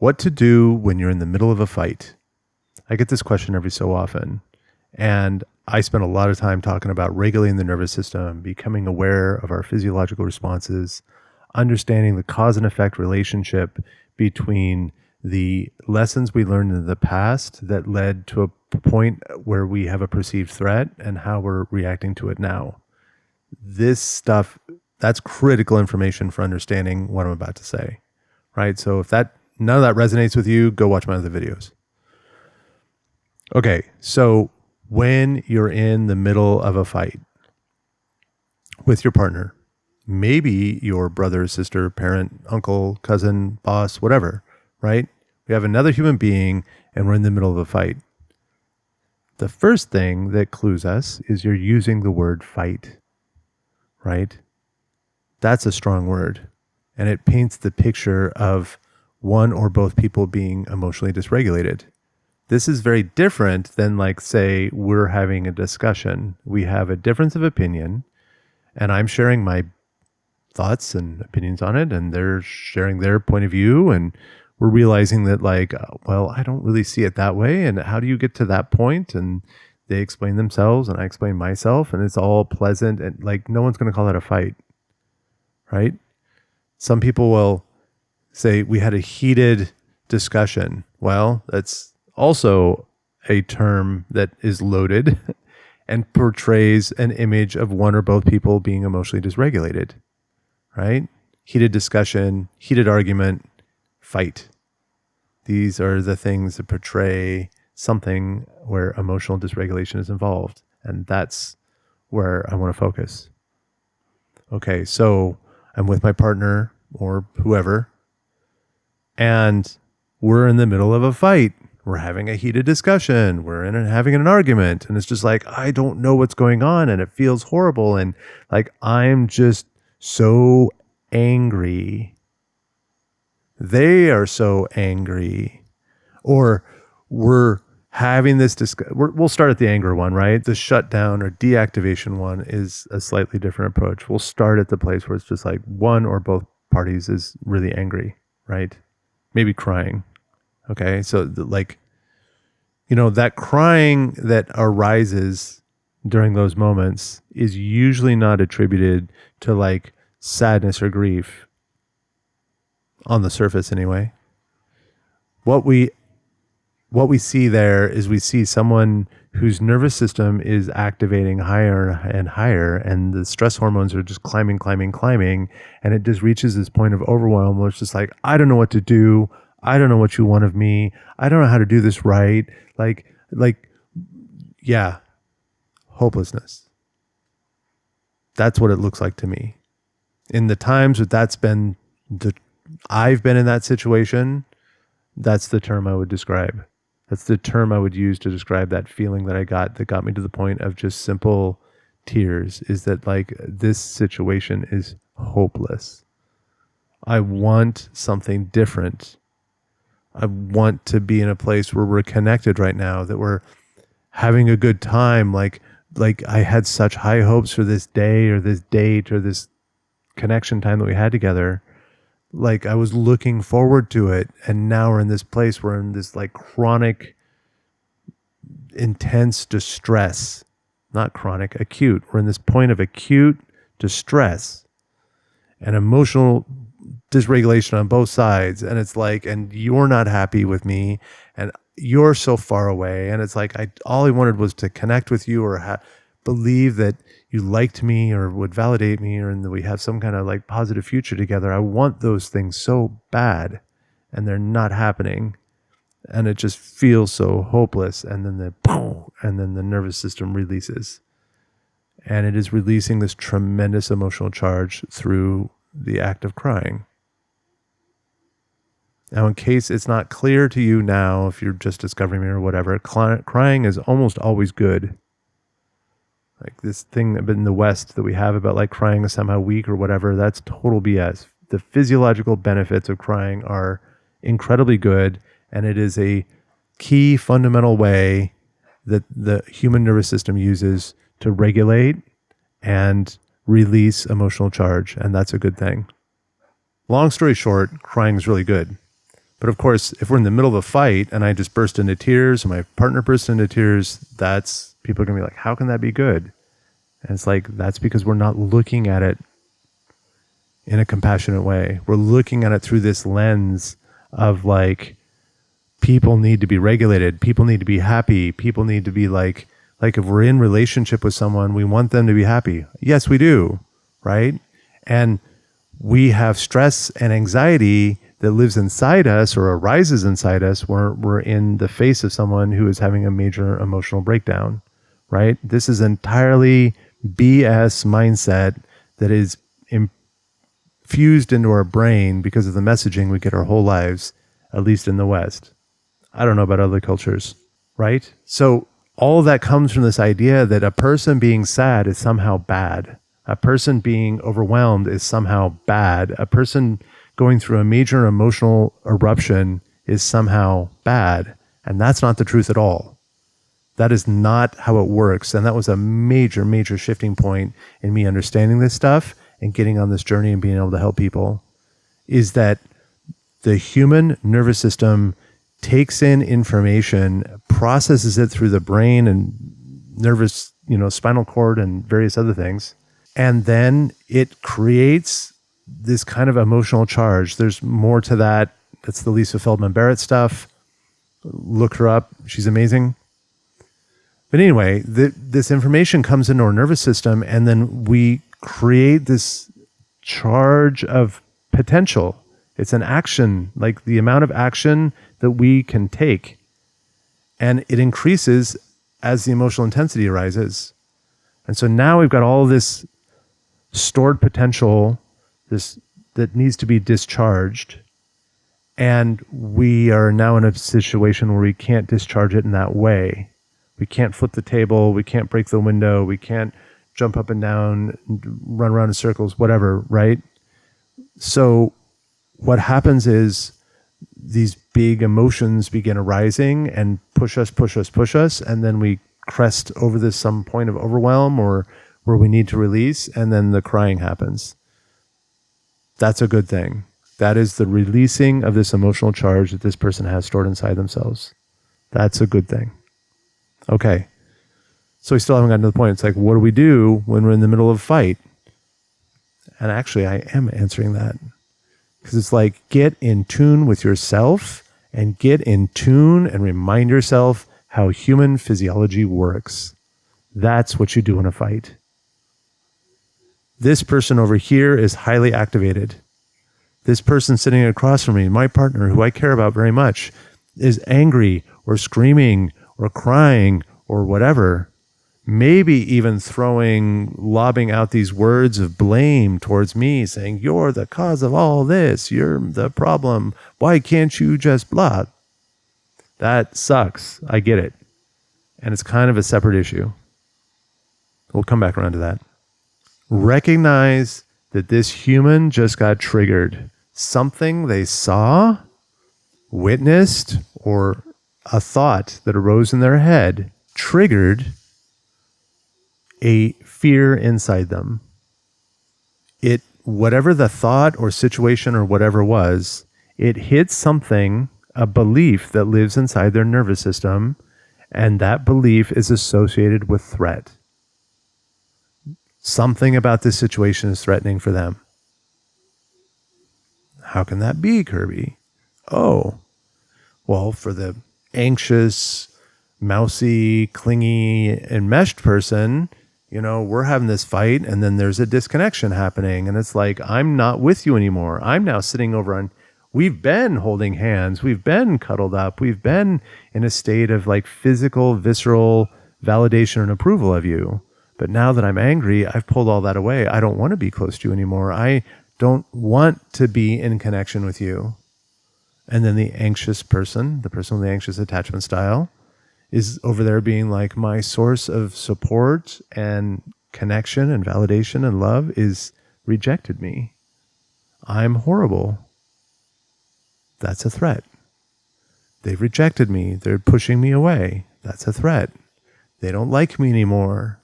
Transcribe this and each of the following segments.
What to do when you're in the middle of a fight? I get this question every so often, and I spend a lot of time talking about regulating the nervous system, becoming aware of our physiological responses, understanding the cause and effect relationship between the lessons we learned in the past that led to a point where we have a perceived threat and how we're reacting to it now. This stuff, that's critical information for understanding what I'm about to say, right? So if none of that resonates with you, go watch my other videos. Okay, so when you're in the middle of a fight with your partner, maybe your brother, sister, parent, uncle, cousin, boss, whatever, right? We have another human being and we're in the middle of a fight. The first thing that clues us is you're using the word fight, right? That's a strong word. And it paints the picture of one or both people being emotionally dysregulated. This is very different than, like, say, we're having a discussion. We have a difference of opinion, and I'm sharing my thoughts and opinions on it, and they're sharing their point of view, and we're realizing that, like, well, I don't really see it that way, and how do you get to that point? And they explain themselves, and I explain myself, and it's all pleasant, and, like, no one's going to call that a fight, right? Some people will say, we had a heated discussion. Well, that's also a term that is loaded and portrays an image of one or both people being emotionally dysregulated, right? Heated discussion, heated argument, fight. These are the things that portray something where emotional dysregulation is involved. And that's where I want to focus. Okay, so I'm with my partner or whoever, and we're in the middle of a fight. We're having a heated discussion. We're having an argument. And it's just like, I don't know what's going on. And it feels horrible. And, like, I'm just so angry. They are so angry. Or we're having this discussion. We'll start at the anger one, right? The shutdown or deactivation one is a slightly different approach. We'll start at the place where it's just like one or both parties is really angry, right? Maybe crying. Okay. So that crying that arises during those moments is usually not attributed to, like, sadness or grief on the surface anyway. What we see there is we see someone whose nervous system is activating higher and higher, and the stress hormones are just climbing, and it just reaches this point of overwhelm where it's just like, I don't know what to do. I don't know what you want of me. I don't know how to do this right. Yeah, hopelessness. That's what it looks like to me. In the times that I've been in that situation, that's the term I would describe. That's the term I would use to describe that feeling that got me to the point of just simple tears, is that, like, this situation is hopeless. I want something different. I want to be in a place where we're connected right now, that we're having a good time. Like I had such high hopes for this day or this date or this connection time that we had together. Like, I was looking forward to it, and now we're in this place, we're in this, like, chronic, intense distress. Not chronic, acute. We're in this point of acute distress and emotional dysregulation on both sides. And it's like, and you're not happy with me, and you're so far away. And it's like, all I wanted was to connect with you, or believe that you liked me or would validate me, or that we have some kind of, like, positive future together. I want those things so bad, and they're not happening. And it just feels so hopeless. And then the nervous system releases, and it is releasing this tremendous emotional charge through the act of crying. Now, in case it's not clear to you now, if you're just discovering me or whatever, crying is almost always good. Like, this thing in the West that we have about, like, crying is somehow weak or whatever, that's total BS. The physiological benefits of crying are incredibly good, and it is a key fundamental way that the human nervous system uses to regulate and release emotional charge, and that's a good thing. Long story short, crying is really good. But of course, if we're in the middle of a fight and I just burst into tears or my partner bursts into tears, that's people are going to be like, how can that be good? And it's like, that's because we're not looking at it in a compassionate way. We're looking at it through this lens of like, people need to be regulated. People need to be happy. People need to be like if we're in relationship with someone, we want them to be happy. Yes, we do. Right. And we have stress and anxiety that lives inside us or arises inside us when we're in the face of someone who is having a major emotional breakdown. Right. This is entirely BS mindset that is infused into our brain because of the messaging we get our whole lives, at least in the West. I don't know about other cultures, right? So all of that comes from this idea that a person being sad is somehow bad. A person being overwhelmed is somehow bad. A person going through a major emotional eruption is somehow bad. And that's not the truth at all. That is not how it works. And that was a major, major shifting point in me understanding this stuff and getting on this journey and being able to help people, is that the human nervous system takes in information, processes it through the brain and nervous, spinal cord and various other things. And then it creates this kind of emotional charge. There's more to that. That's the Lisa Feldman Barrett stuff. Look her up. She's amazing. But anyway, this information comes into our nervous system, and then we create this charge of potential. It's an action, like the amount of action that we can take. And it increases as the emotional intensity arises. And so now we've got all this stored potential that needs to be discharged. And we are now in a situation where we can't discharge it in that way. We can't flip the table. We can't break the window. We can't jump up and down, run around in circles, whatever, right? So what happens is these big emotions begin arising and push us, and then we crest over this some point of overwhelm or where we need to release, and then the crying happens. That's a good thing. That is the releasing of this emotional charge that this person has stored inside themselves. That's a good thing. Okay. So we still haven't gotten to the point. It's like, what do we do when we're in the middle of a fight? And actually, I am answering that. Because it's like, get in tune with yourself and get in tune and remind yourself how human physiology works. That's what you do in a fight. This person over here is highly activated. This person sitting across from me, my partner, who I care about very much, is angry or screaming or crying or whatever. Maybe even lobbing out these words of blame towards me, saying, you're the cause of all this. You're the problem. Why can't you just blah? That sucks. I get it. And it's kind of a separate issue. We'll come back around to that. Recognize that this human just got triggered. Something they saw, witnessed, or a thought that arose in their head triggered a fear inside them. Whatever the thought or situation or whatever was, it hit something, a belief that lives inside their nervous system, and that belief is associated with threat. Something about this situation is threatening for them. How can that be, Kirby? Oh, well, for the anxious, mousy, clingy, enmeshed person, we're having this fight and then there's a disconnection happening. And it's like, I'm not with you anymore. I'm now sitting over on, we've been holding hands. We've been cuddled up. We've been in a state of like physical, visceral validation and approval of you. But now that I'm angry, I've pulled all that away. I don't want to be close to you anymore. I don't want to be in connection with you. And then the anxious person, the person with the anxious attachment style, is over there being like, my source of support and connection and validation and love is rejected me. I'm horrible. That's a threat. They've rejected me. They're pushing me away. That's a threat. They don't like me anymore.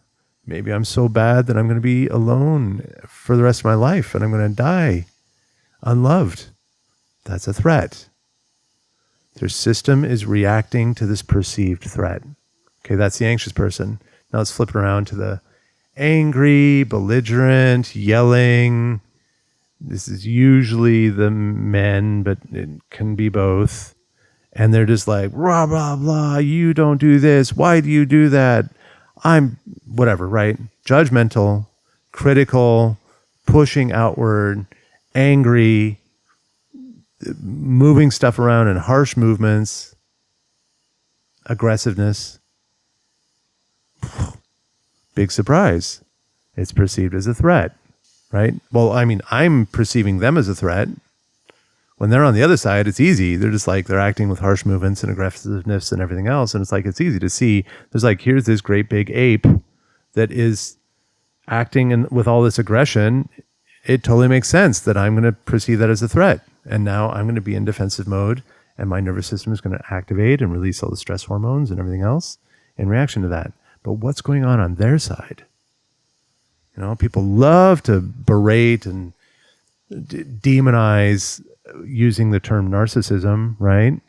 Maybe I'm so bad that I'm going to be alone for the rest of my life and I'm going to die unloved. That's a threat. Their system is reacting to this perceived threat. Okay, that's the anxious person. Now let's flip it around to the angry, belligerent, yelling. This is usually the men, but it can be both. And they're just like, blah, blah, blah, you don't do this. Why do you do that? I'm whatever, right? Judgmental, critical, pushing outward, angry, moving stuff around in harsh movements, aggressiveness. Big surprise. It's perceived as a threat, right? Well, I mean, I'm perceiving them as a threat. When they're on the other side, it's easy. They're just like, they're acting with harsh movements and aggressiveness and everything else. And it's like, it's easy to see. There's like, here's this great big ape that is acting with all this aggression. It totally makes sense that I'm going to perceive that as a threat. And now I'm going to be in defensive mode, and my nervous system is going to activate and release all the stress hormones and everything else in reaction to that. But what's going on their side? You know, people love to berate and demonize using the term narcissism, right?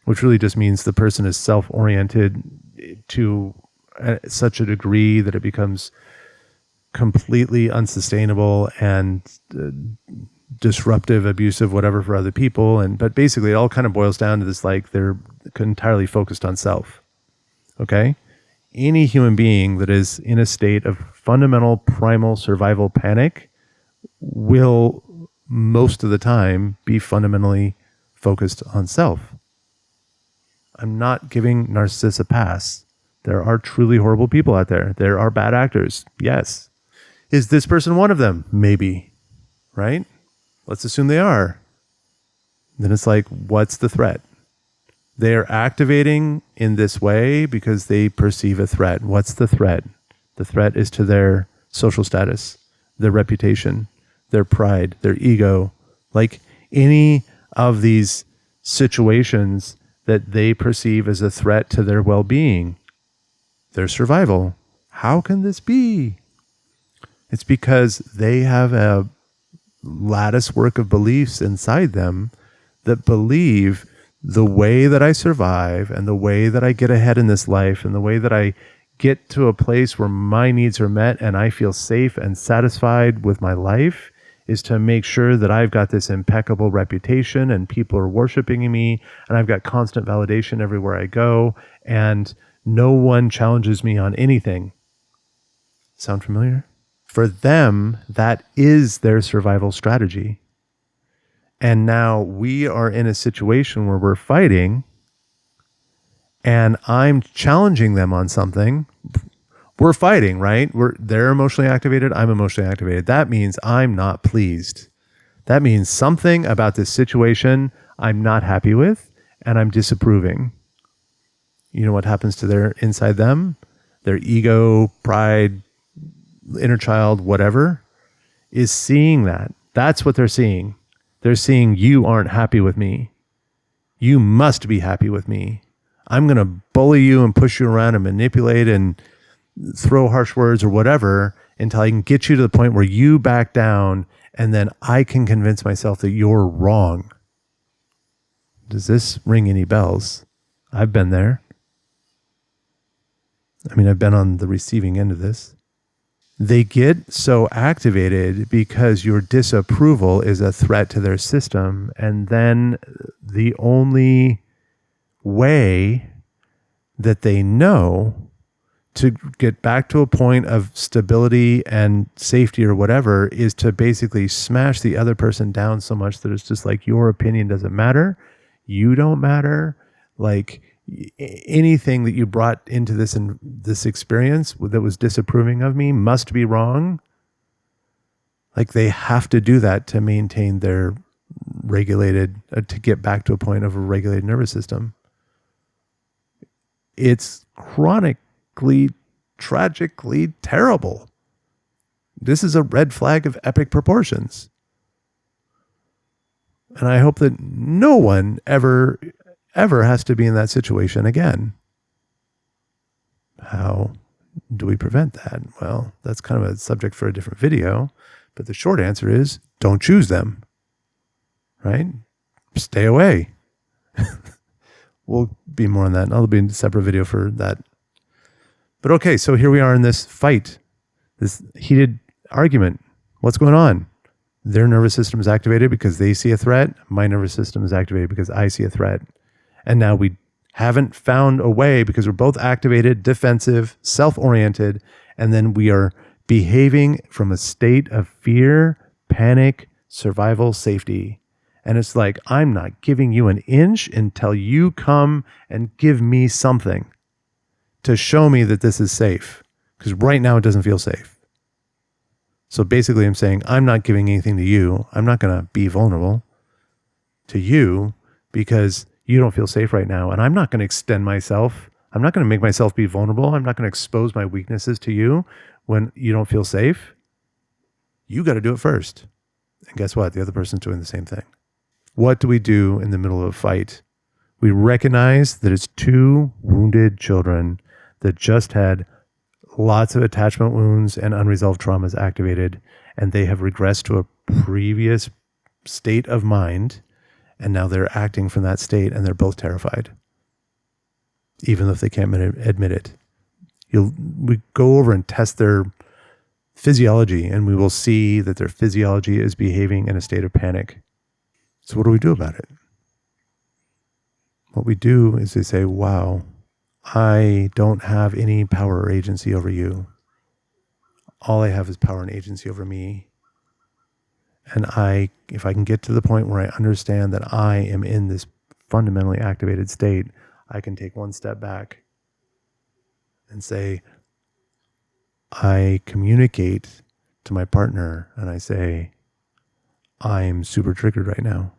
Which really just means the person is self-oriented to such a degree that it becomes completely unsustainable and disruptive, abusive, whatever for other people. But basically it all kind of boils down to this, like, they're entirely focused on self. Okay? Any human being that is in a state of fundamental primal survival panic will most of the time be fundamentally focused on self. I'm not giving narcissists a pass. There are truly horrible people out there. There are bad actors. Yes. Is this person one of them? Maybe. Right? Let's assume they are. Then it's like, what's the threat? They are activating in this way because they perceive a threat. What's the threat? The threat is to their social status, their reputation, their pride, their ego. Like any of these situations that they perceive as a threat to their well-being, their survival. How can this be? It's because they have a lattice work of beliefs inside them that believe the way that I survive and the way that I get ahead in this life and the way that I get to a place where my needs are met and I feel safe and satisfied with my life is to make sure that I've got this impeccable reputation and people are worshiping me and I've got constant validation everywhere I go and no one challenges me on anything. Sound familiar? For them, that is their survival strategy. And now we are in a situation where we're fighting and I'm challenging them on something. We're fighting, right? They're emotionally activated. I'm emotionally activated. That means I'm not pleased. That means something about this situation I'm not happy with and I'm disapproving. You know what happens to their inside them? Their ego, pride, inner child, whatever, is seeing that. That's what they're seeing. They're seeing you aren't happy with me. You must be happy with me. I'm going to bully you and push you around and manipulate and throw harsh words or whatever until I can get you to the point where you back down and then I can convince myself that you're wrong. Does this ring any bells? I've been there. I mean, I've been on the receiving end of this. They get so activated because your disapproval is a threat to their system. And then the only way that they know to get back to a point of stability and safety or whatever is to basically smash the other person down so much that it's just like, your opinion doesn't matter. You don't matter. Like anything that you brought into this experience that was disapproving of me must be wrong. Like they have to do that to maintain their regulated, to get back to a point of a regulated nervous system. It's chronically, tragically terrible. This is a red flag of epic proportions. And I hope that no one ever has to be in that situation again. How do we prevent that? Well, that's kind of a subject for a different video, but the short answer is don't choose them, right? Stay away. We'll be more on that. I'll be in a separate video for that. But okay, so here we are in this fight, this heated argument. What's going on? Their nervous system is activated because they see a threat. My nervous system is activated because I see a threat. And now we haven't found a way because we're both activated, defensive, self-oriented, and then we are behaving from a state of fear, panic, survival, safety. And it's like, I'm not giving you an inch until you come and give me something to show me that this is safe. Because right now it doesn't feel safe. So basically I'm saying, I'm not giving anything to you. I'm not going to be vulnerable to you because you don't feel safe right now. And I'm not going to extend myself. I'm not going to make myself be vulnerable. I'm not going to expose my weaknesses to you when you don't feel safe. You got to do it first. And guess what? The other person's doing the same thing. What do we do in the middle of a fight? We recognize that it's two wounded children that just had lots of attachment wounds and unresolved traumas activated, and they have regressed to a previous state of mind, and now they're acting from that state, and they're both terrified, even if they can't admit it. We go over and test their physiology, and we will see that their physiology is behaving in a state of panic. So what do we do about it? What we do is they say, wow, I don't have any power or agency over you. All I have is power and agency over me. And if I can get to the point where I understand that I am in this fundamentally activated state, I can take one step back and say, I communicate to my partner and I say, I'm super triggered right now.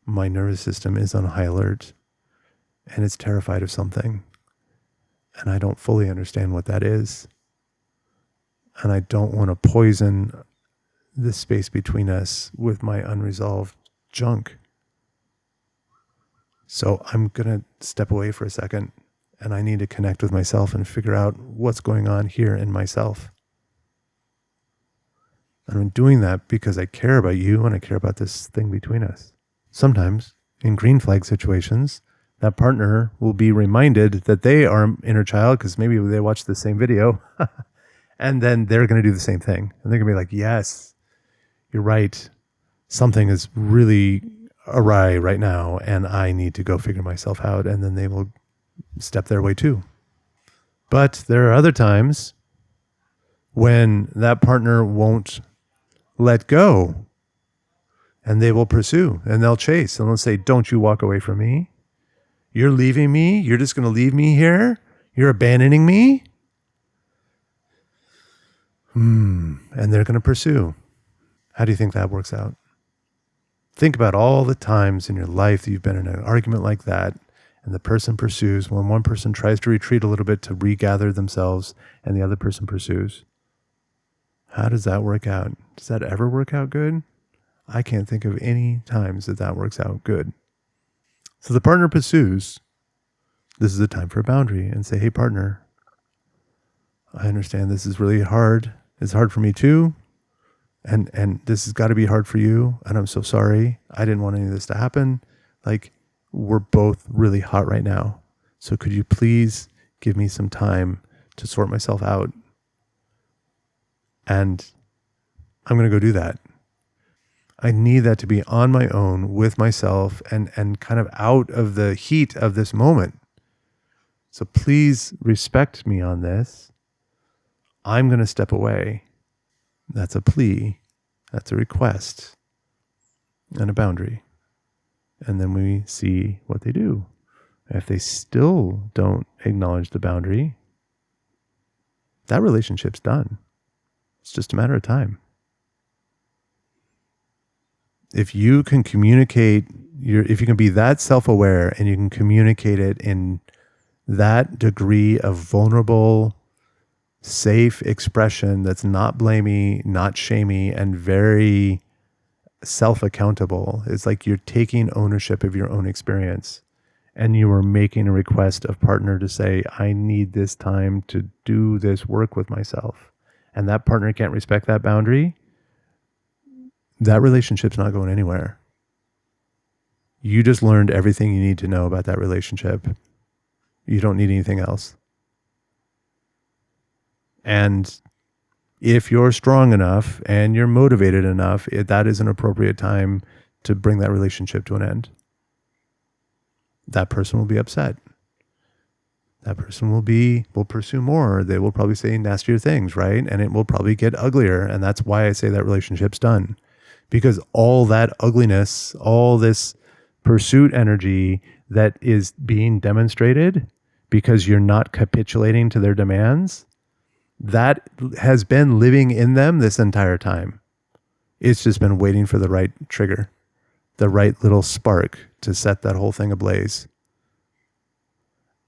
My nervous system is on high alert and it's terrified of something. And I don't fully understand what that is. And I don't want to poison the space between us with my unresolved junk. So I'm going to step away for a second and I need to connect with myself and figure out what's going on here in myself. And I'm doing that because I care about you and I care about this thing between us. Sometimes in green flag situations, that partner will be reminded that they are an inner child because maybe they watched the same video and then they're going to do the same thing. And they're going to be like, yes, you're right. Something is really awry right now and I need to go figure myself out. And then they will step their way too. But there are other times when that partner won't let go and they will pursue and they'll chase and they'll say, don't you walk away from me. You're leaving me. You're just going to leave me here. You're abandoning me. And they're going to pursue. How do you think that works out? Think about all the times in your life that you've been in an argument like that and the person pursues when one person tries to retreat a little bit to regather themselves and the other person pursues. How does that work out? Does that ever work out good? I can't think of any times that works out good. So the partner pursues. This is the time for a boundary and say, hey, partner, I understand this is really hard. It's hard for me too. And this has got to be hard for you. And I'm so sorry. I didn't want any of this to happen. Like, we're both really hot right now. So could you please give me some time to sort myself out? And I'm going to go do that. I need that to be on my own with myself and kind of out of the heat of this moment. So please respect me on this. I'm going to step away. That's a plea. That's a request and a boundary. And then we see what they do. If they still don't acknowledge the boundary, that relationship's done. It's just a matter of time. If you can communicate, if you can be that self-aware and you can communicate it in that degree of vulnerable, safe expression that's not blamey, not shamey, and very self-accountable. It's like you're taking ownership of your own experience and you are making a request of partner to say, I need this time to do this work with myself. And that partner can't respect that boundary. That relationship's not going anywhere. You just learned everything you need to know about that relationship. You don't need anything else. And if you're strong enough and you're motivated enough, that is an appropriate time to bring that relationship to an end. That person will be upset. That person will pursue more. They will probably say nastier things, right? And it will probably get uglier. And that's why I say that relationship's done. Because all that ugliness, all this pursuit energy that is being demonstrated because you're not capitulating to their demands, that has been living in them this entire time. It's just been waiting for the right trigger, the right little spark to set that whole thing ablaze.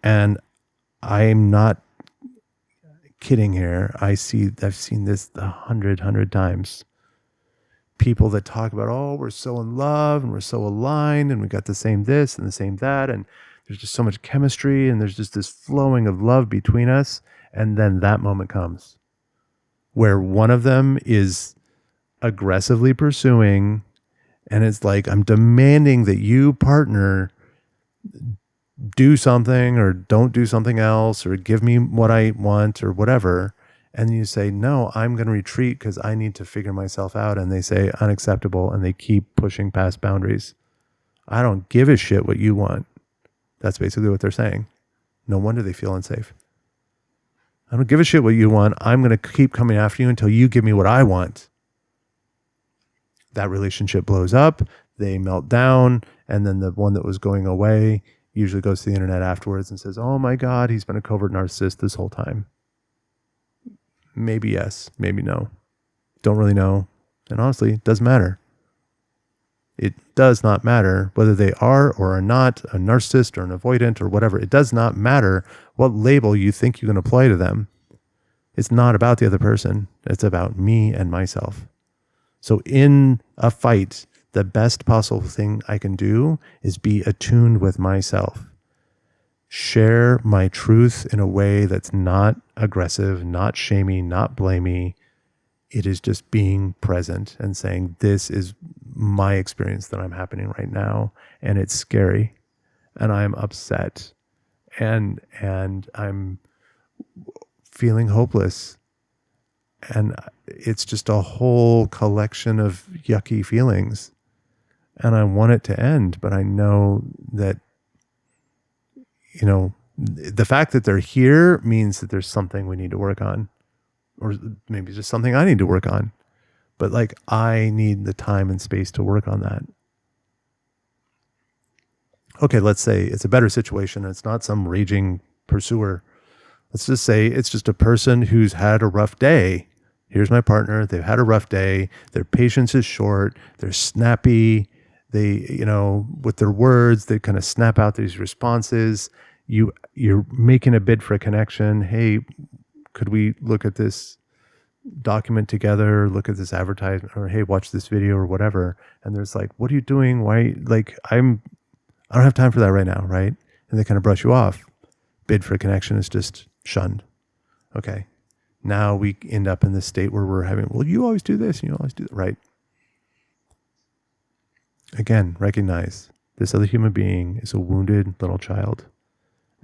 And I'm not kidding here. I've seen this 100 times. People that talk about, oh, we're so in love and we're so aligned and we got the same this and the same that. And there's just so much chemistry and there's just this flowing of love between us. And then that moment comes where one of them is aggressively pursuing, and it's like, I'm demanding that you, partner, do something or don't do something else or give me what I want or whatever. And you say, no, I'm going to retreat because I need to figure myself out. And they say unacceptable, and they keep pushing past boundaries. I don't give a shit what you want. That's basically what they're saying. No wonder they feel unsafe. I don't give a shit what you want. I'm going to keep coming after you until you give me what I want. That relationship blows up. They melt down. And then the one that was going away usually goes to the internet afterwards and says, oh my God, he's been a covert narcissist this whole time. Maybe yes, maybe no. Don't really know. And honestly, it doesn't matter. It does not matter whether they are or are not a narcissist or an avoidant or whatever. It does not matter what label you think you can apply to them. It's not about the other person. It's about me and myself. So in a fight, the best possible thing I can do is be attuned with myself. Share my truth in a way that's not aggressive, not shamey, not blamey. It is just being present and saying, this is my experience that I'm happening right now. And it's scary. And I'm upset. And I'm feeling hopeless. And it's just a whole collection of yucky feelings. And I want it to end, but I know that, you know, the fact that they're here means that there's something we need to work on. Or maybe just something I need to work on. But like, I need the time and space to work on that. Okay, let's say it's a better situation. It's not some raging pursuer. Let's just say it's just a person who's had a rough day. Here's my partner. They've had a rough day. Their patience is short. They're snappy. They, you know, with their words, they kind of snap out these responses. You're making a bid for a connection. Hey, could we look at this document together, look at this advertisement, or hey, watch this video or whatever. And there's like, what are you doing? Why? Like, I don't have time for that right now, right? And they kind of brush you off. Bid for a connection is just shunned. Okay. Now we end up in this state where we're having, well, you always do this and you always do that, right? Again, recognize this other human being is a wounded little child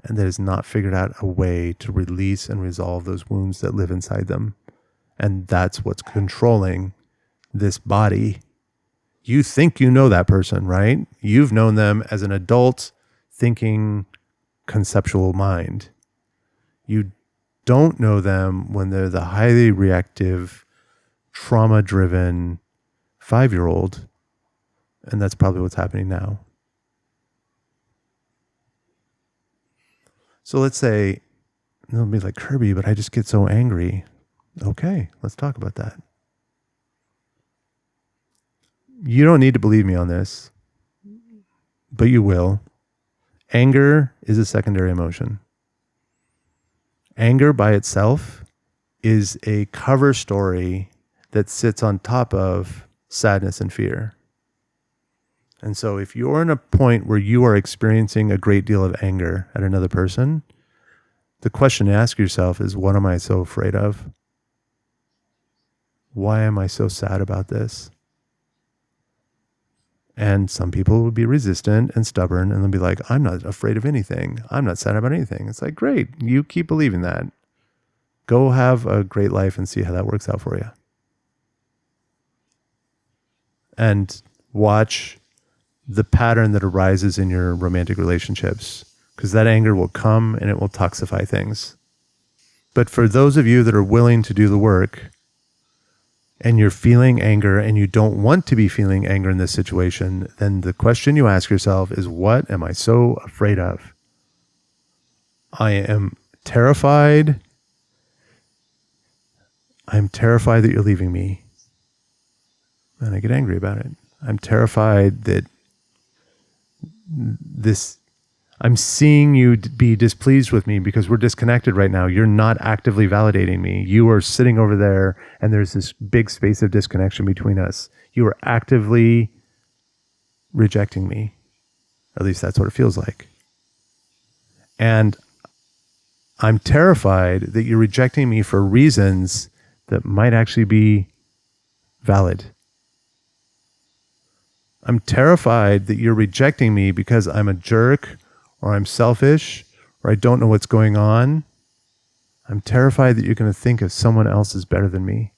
and that has not figured out a way to release and resolve those wounds that live inside them. And that's what's controlling this body. You think you know that person, right? You've known them as an adult thinking conceptual mind. You don't know them when they're the highly reactive, trauma-driven 5-year-old. And that's probably what's happening now. So let's say, it'll be like, Kirby, but I just get so angry. Okay, let's talk about that. You don't need to believe me on this, but you will. Anger is a secondary emotion. Anger by itself is a cover story that sits on top of sadness and fear. And so if you're in a point where you are experiencing a great deal of anger at another person, the question to ask yourself is, what am I so afraid of? Why am I so sad about this? And some people will be resistant and stubborn, and they'll be like, I'm not afraid of anything. I'm not sad about anything. It's like, great. You keep believing that. Go have a great life and see how that works out for you. And watch the pattern that arises in your romantic relationships, because that anger will come and it will toxify things. But for those of you that are willing to do the work, and you're feeling anger and you don't want to be feeling anger in this situation, then the question you ask yourself is, what am I so afraid of? I am terrified. I'm terrified that you're leaving me. And I get angry about it. I'm terrified that I'm seeing you be displeased with me because we're disconnected right now. You're not actively validating me. You are sitting over there and there's this big space of disconnection between us. You are actively rejecting me. At least that's what it feels like. And I'm terrified that you're rejecting me for reasons that might actually be valid. I'm terrified that you're rejecting me because I'm a jerk, or I'm selfish, or I don't know what's going on. I'm terrified that you're going to think of someone else is better than me.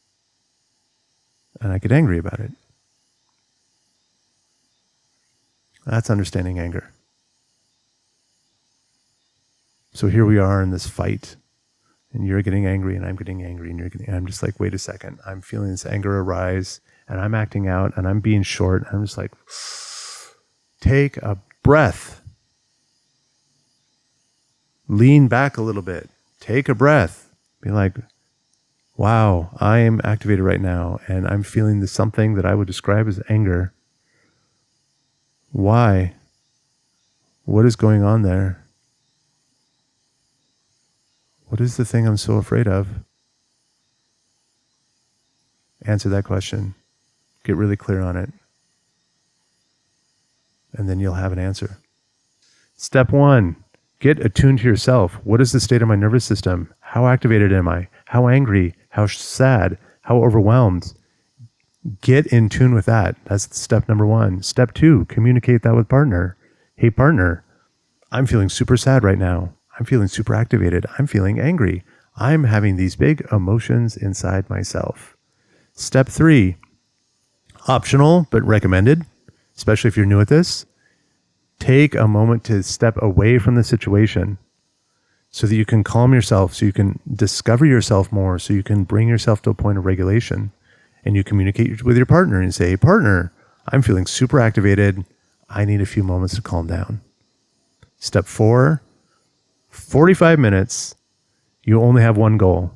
And I get angry about it. That's understanding anger. So here we are in this fight, and you're getting angry, and I'm getting angry, and I'm just like, wait a second. I'm feeling this anger arise, and I'm acting out, and I'm being short. I'm just like, take a breath. Lean back a little bit. Take a breath. Be like, wow, I am activated right now, and I'm feeling something that I would describe as anger. Why? What is going on there? What is the thing I'm so afraid of? Answer that question. Get really clear on it. And then you'll have an answer. Step 1. Get attuned to yourself. What is the state of my nervous system? How activated am I? How angry? How sad? How overwhelmed? Get in tune with that. That's step number 1. Step 2, communicate that with partner. Hey, partner, I'm feeling super sad right now. I'm feeling super activated. I'm feeling angry. I'm having these big emotions inside myself. Step 3, optional but recommended, especially if you're new at this. Take a moment to step away from the situation so that you can calm yourself, so you can discover yourself more, so you can bring yourself to a point of regulation. And you communicate with your partner and say, hey, partner, I'm feeling super activated. I need a few moments to calm down. Step 4, 45 minutes. You only have one goal,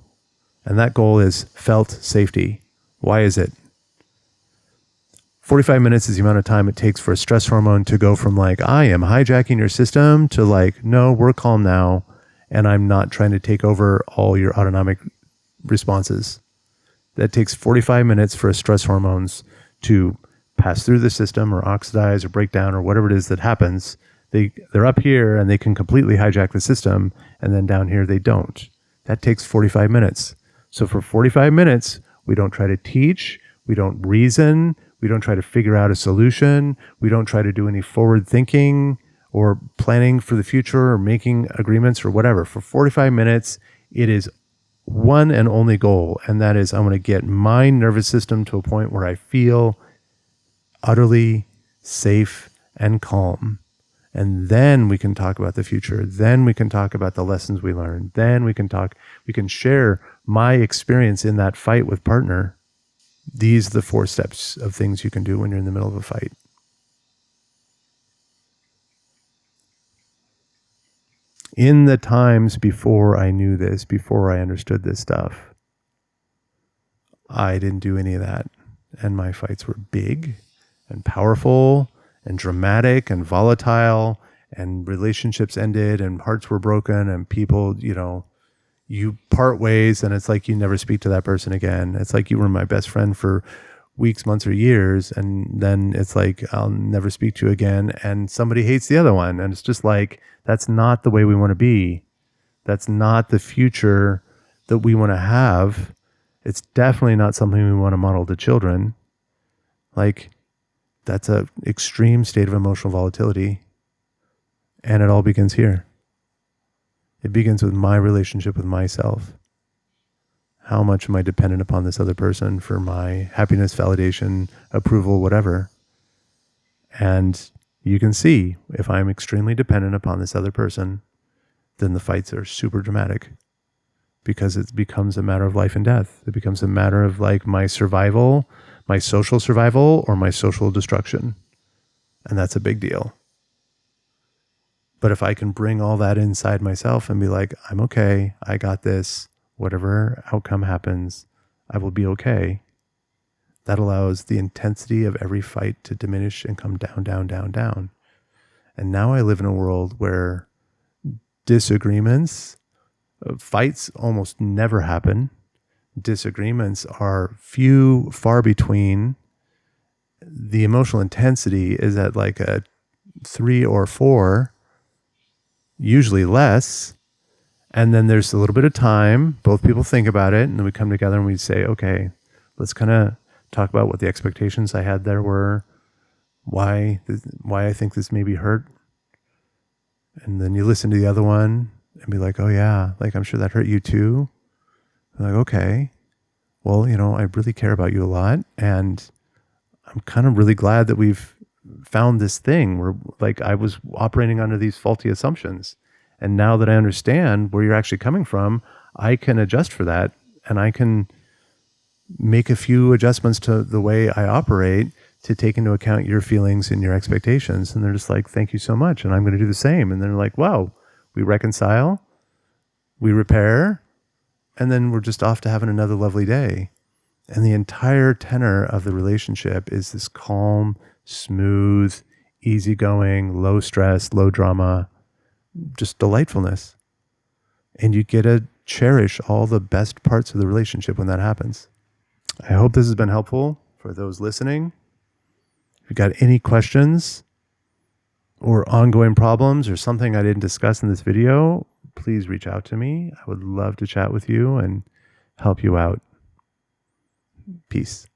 and that goal is felt safety. Why is it? 45 minutes is the amount of time it takes for a stress hormone to go from like, I am hijacking your system, to like, no, we're calm now, and I'm not trying to take over all your autonomic responses. That takes 45 minutes for stress hormones to pass through the system or oxidize or break down or whatever it is that happens. They're up here and they can completely hijack the system, and then down here they don't. That takes 45 minutes. So for 45 minutes, we don't try to teach, we don't reason, we don't try to figure out a solution. We don't try to do any forward thinking or planning for the future or making agreements or whatever. For 45 minutes, it is one and only goal, and that is I'm going to get my nervous system to a point where I feel utterly safe and calm. And then we can talk about the future. Then we can talk about the lessons we learned. Then we can share my experience in that fight with partner. These are the 4 steps of things you can do when you're in the middle of a fight. In the times before I knew this, before I understood this stuff, I didn't do any of that. And my fights were big and powerful and dramatic and volatile, and relationships ended and hearts were broken, and people, you part ways and it's like you never speak to that person again. It's like you were my best friend for weeks, months, or years, and then it's like I'll never speak to you again, and somebody hates the other one, and it's just like, that's not the way we want to be. That's not the future that we want to have. It's definitely not something we want to model to children. Like, That's an extreme state of emotional volatility. And it all begins here. It begins with my relationship with myself. How much am I dependent upon this other person for my happiness, validation, approval, whatever? And you can see if I'm extremely dependent upon this other person, then the fights are super dramatic because it becomes a matter of life and death. It becomes a matter of like my survival, my social survival, or my social destruction. And that's a big deal. But if I can bring all that inside myself and be like, I'm okay, I got this, whatever outcome happens, I will be okay. That allows the intensity of every fight to diminish and come down, down, down, down. And now I live in a world where disagreements, fights almost never happen. Disagreements are few, far between. The emotional intensity is at like a 3 or 4, usually less. And then there's a little bit of time. Both people think about it. And then we come together and we say, okay, let's kind of talk about what the expectations I had there were, why I think this maybe hurt. And then you listen to the other one and be like, oh yeah, like I'm sure that hurt you too. I'm like, okay, well, I really care about you a lot. And I'm kind of really glad that we've found this thing where like I was operating under these faulty assumptions. And now that I understand where you're actually coming from, I can adjust for that. And I can make a few adjustments to the way I operate to take into account your feelings and your expectations. And they're just like, thank you so much. And I'm going to do the same. And they're like, wow, we reconcile, we repair, and then we're just off to having another lovely day. And the entire tenor of the relationship is this calm, smooth, easygoing, low stress, low drama, just delightfulness. And you get to cherish all the best parts of the relationship when that happens. I hope this has been helpful for those listening. If you've got any questions or ongoing problems or something I didn't discuss in this video, please reach out to me. I would love to chat with you and help you out. Peace.